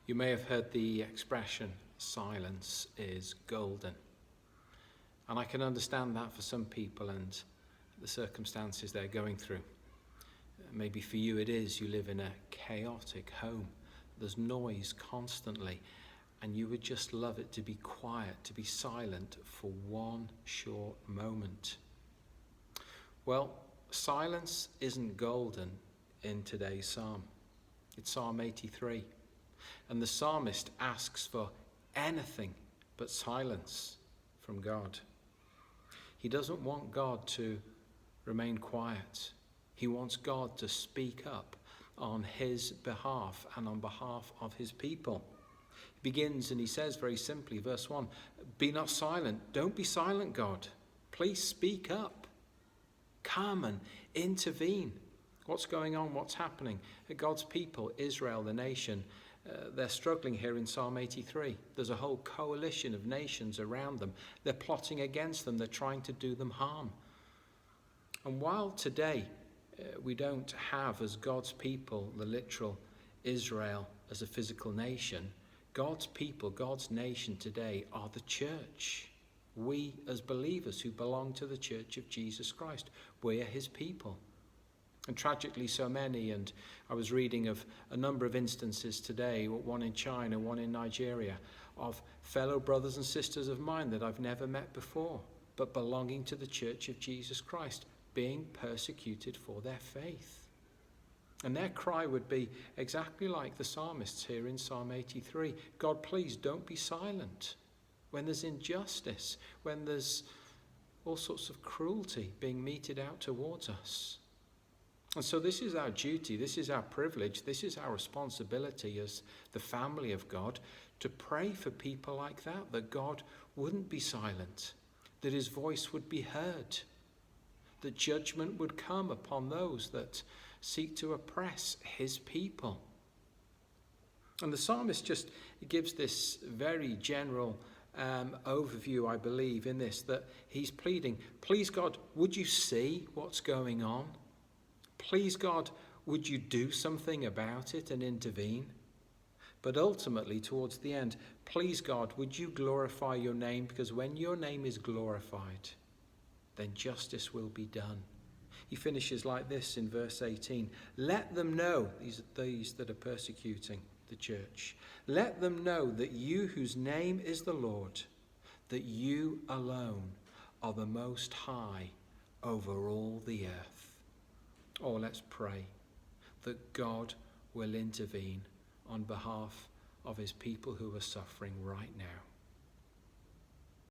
You may have heard the expression, silence is golden. And I can understand that for some people and the circumstances they're going through. Maybe for you it is, you live in a chaotic home. There's noise constantly, and you would just love it to be quiet, to be silent for one short moment. Well, silence isn't golden in today's psalm. It's Psalm 83. And the psalmist asks for anything but silence from God. He doesn't want God to remain quiet. He wants God to speak up on his behalf and on behalf of his people. He begins and he says very simply, verse 1, "Be not silent. Don't be silent, God. Please speak up. Come and intervene." What's going on? What's happening? God's people, Israel, the nation, they're struggling here in Psalm 83. There's a whole coalition of nations around them. They're plotting against them. They're trying to do them harm. And while today we don't have as God's people the literal Israel as a physical nation, God's people, God's nation today are the church. We as believers who belong to the Church of Jesus Christ, we are his people. And tragically so many, and I was reading of a number of instances today, one in China, one in Nigeria, of fellow brothers and sisters of mine that I've never met before, but belonging to the Church of Jesus Christ, being persecuted for their faith. And their cry would be exactly like the psalmists here in Psalm 83. God, please don't be silent when there's injustice, when there's all sorts of cruelty being meted out towards us. And so this is our duty, this is our privilege, this is our responsibility as the family of God to pray for people like that, that God wouldn't be silent, that his voice would be heard, that judgment would come upon those that seek to oppress his people. And the psalmist just gives this very general overview, I believe, in this, that he's pleading, please God, would you see what's going on? Please God, would you do something about it and intervene? But ultimately, towards the end, please God, would you glorify your name? Because when your name is glorified, then justice will be done. He finishes like this in verse 18. Let them know, these that are persecuting the church, let them know that you whose name is the Lord, that you alone are the most high over all the earth. Oh, let's pray that God will intervene on behalf of his people who are suffering right now.